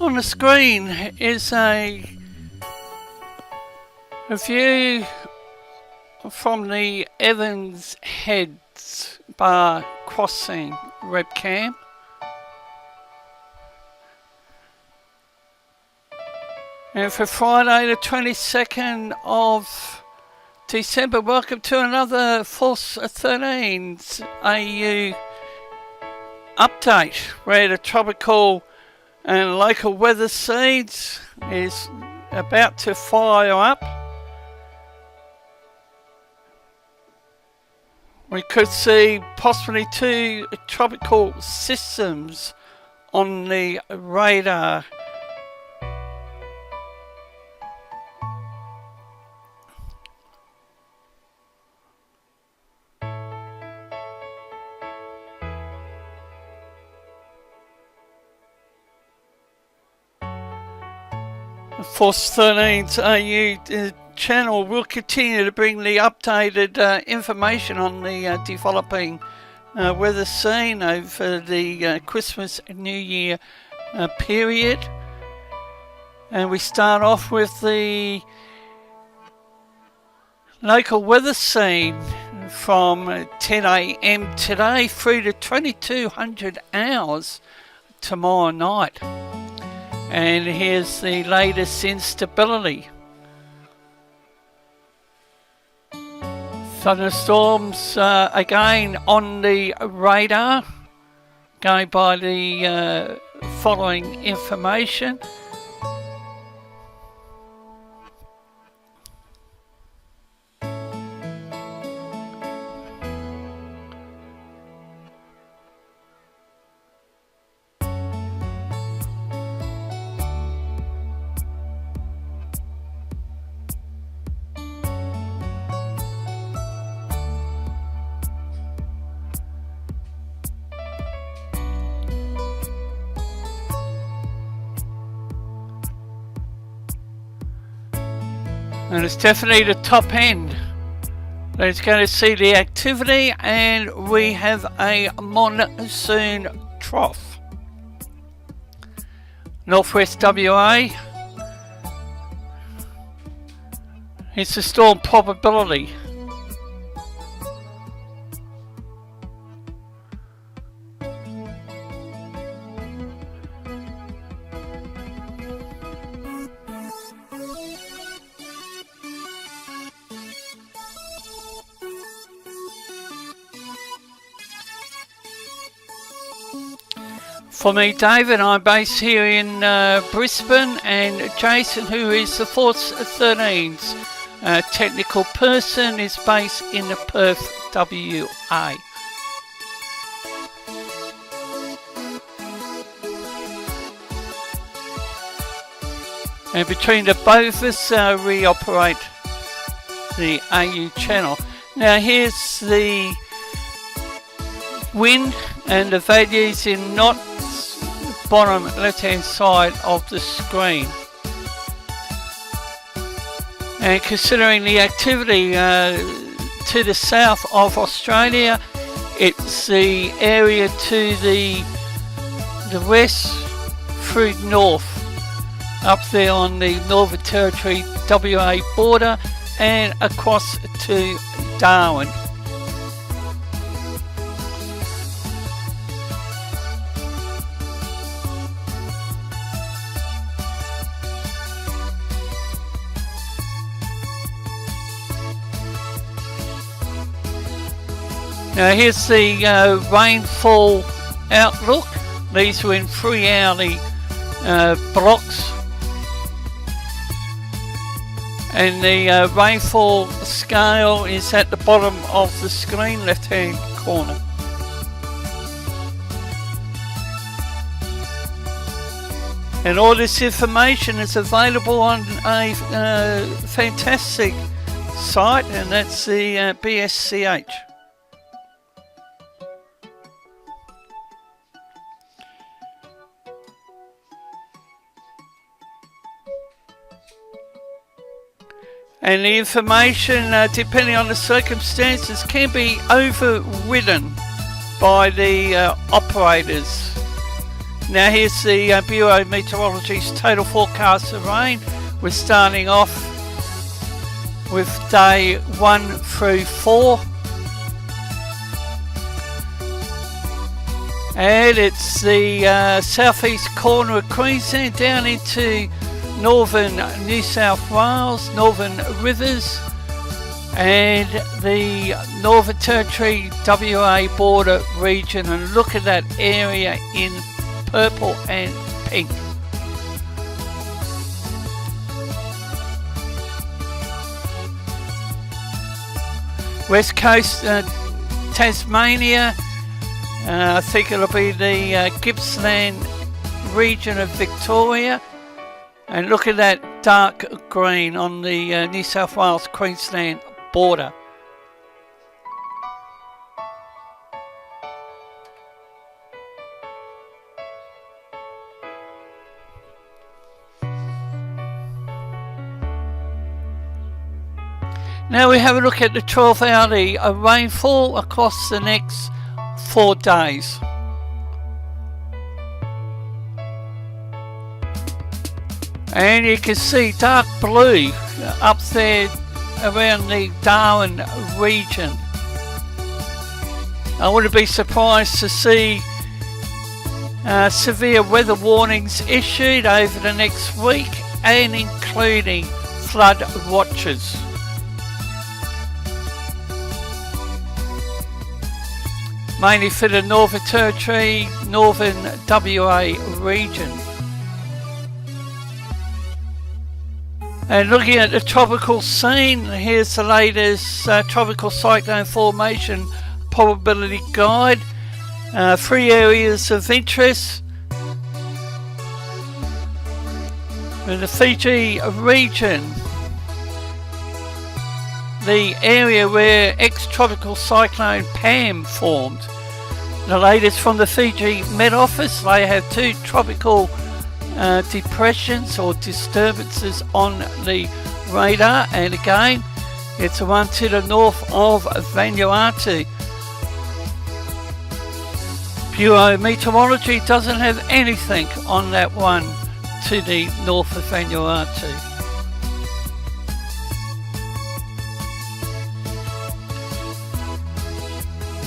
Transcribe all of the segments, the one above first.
On the screen is a view from the Evans Heads Bar Crossing webcam. And for Friday the 22nd of December, welcome to another Force 13's AU update, where the tropical and local weather seeds is about to fire up. We could see possibly 2 tropical systems on the radar. Force 13's AU channel will continue to bring the updated information on the developing weather scene over the Christmas and New Year period. And we start off with the local weather scene from 10 AM today through to 2200 hours tomorrow night. And here's the latest instability. Thunderstorms again on the radar, going by the following information. And it's definitely the top end that's going to see the activity, and we have a monsoon trough. Northwest WA. It's a storm probability. For me, David, I'm based here in Brisbane, and Jason, who is the Force 13's technical person, is based in Perth, WA. And between the both of us, we operate the AU channel. Now here's the wind and the values in knots, bottom left hand side of the screen. And considering the activity to the south of Australia, it's the area to the west through north, up there on the Northern Territory WA border and across to Darwin. Now here's the rainfall outlook. These are in 3 hourly blocks. And the rainfall scale is at the bottom of the screen, left hand corner. And all this information is available on a fantastic site, and that's the BSCH. And the information, depending on the circumstances, can be overridden by the operators. Now here's the Bureau of Meteorology's total forecast of rain. We're starting off with day 1 through 4. And it's the southeast corner of Queensland down into northern New South Wales, northern rivers, and the Northern Territory WA border region. And look at that area in purple and pink. West Coast Tasmania, I think it'll be the Gippsland region of Victoria. And look at that dark green on the New South Wales Queensland border. Now we have a look at the 12-hourly rainfall across the next 4 days. And you can see dark blue up there around the Darwin region. I wouldn't be surprised to see severe weather warnings issued over the next week, and including flood watches. Mainly for the Northern Territory, Northern WA region. And looking at the tropical scene, here's the latest tropical cyclone formation probability guide. 3 areas of interest. In the Fiji region, the area where ex-tropical cyclone Pam formed. The latest from the Fiji Met Office, they have 2 tropical depressions or disturbances on the radar, and again it's the one to the north of Vanuatu. Bureau of Meteorology doesn't have anything on that one to the north of Vanuatu.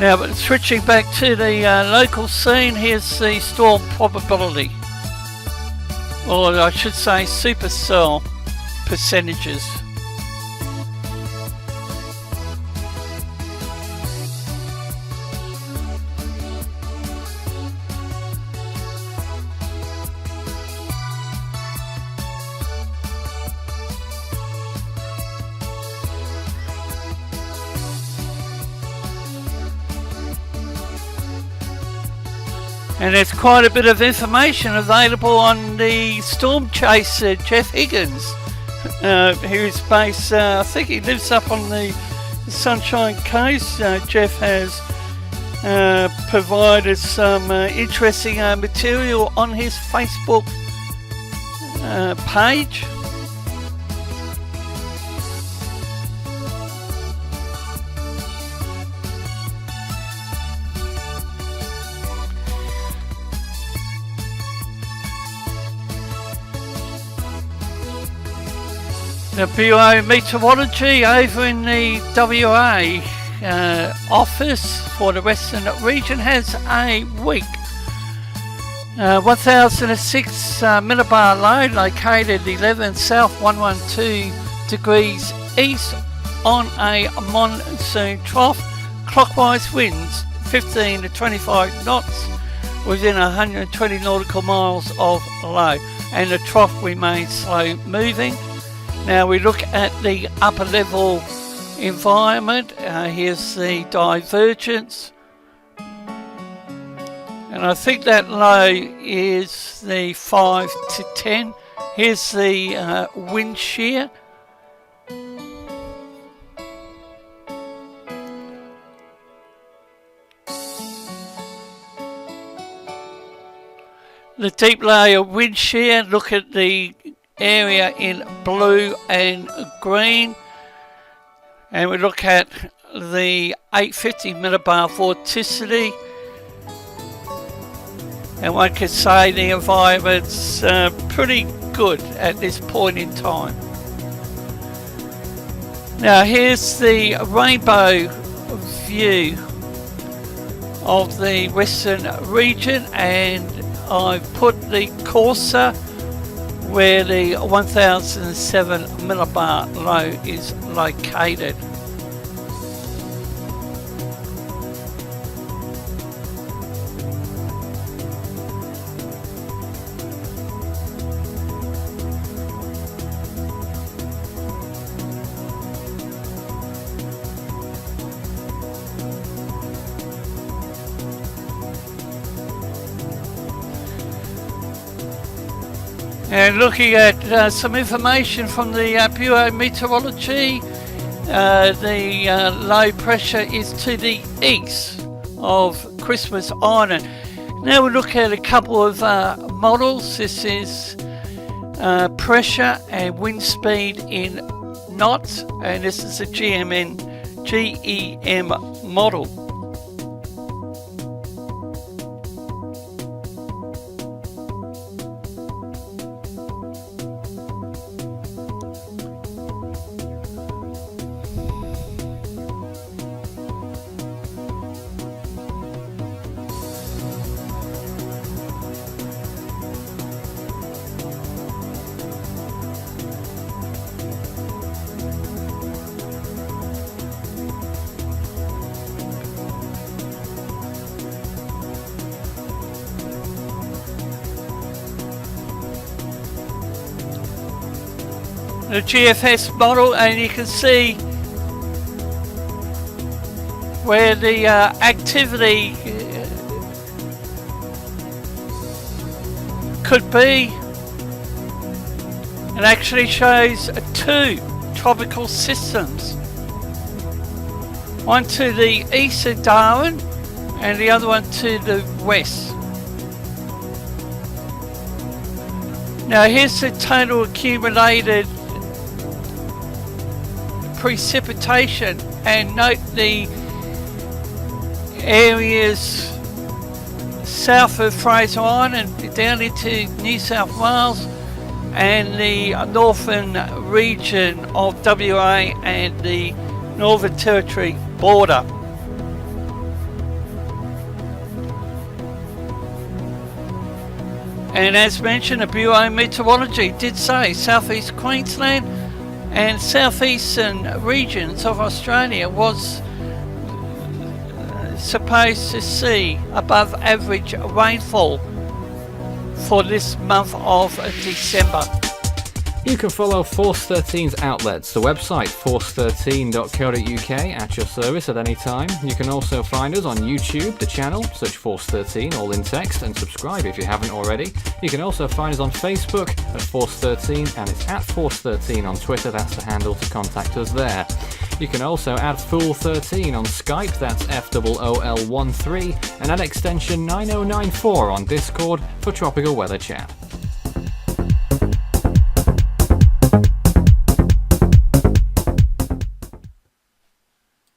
Now, but switching back to the local scene, here's the storm probability. Or I should say supercell percentages. And there's quite a bit of information available on the storm chaser, Jeff Higgins, who's based, I think he lives up on the Sunshine Coast. Jeff has provided some interesting material on his Facebook page. The Bureau of Meteorology over in the WA office for the Western region has a week. 1006 millibar low located 11 south 112 degrees east on a monsoon trough. Clockwise winds 15 to 25 knots within 120 nautical miles of low, and the trough remains slow moving. Now we look at the upper level environment. Here's the divergence, and I think that low is the 5 to 10. Here's the wind shear. The deep layer wind shear, look at the area in blue and green, and we look at the 850 millibar vorticity, and one could say the environment's pretty good at this point in time. Now here's the rainbow view of the western region, and I've put the cursor where the 1007 millibar low is located. And looking at some information from the Bureau of Meteorology, the low pressure is to the east of Christmas Island. Now we'll look at a couple of models. This is pressure and wind speed in knots, and this is a GEM model. The GFS model, and you can see where the activity could be. It actually shows two tropical systems, one to the east of Darwin and the other one to the west. Now here's the total accumulated precipitation, and note the areas south of Fraser Island down into New South Wales and the northern region of WA and the Northern Territory border. And as mentioned, the Bureau of Meteorology did say southeast Queensland and southeastern regions of Australia was supposed to see above average rainfall for this month of December. You can follow Force 13's outlets, the website force13.co.uk, at your service at any time. You can also find us on YouTube, the channel, search Force 13, all in text, and subscribe if you haven't already. You can also find us on Facebook at Force 13, and it's at Force 13 on Twitter, that's the handle to contact us there. You can also add Fool13 on Skype, that's FOOL13, and add extension 9094 on Discord for tropical weather chat.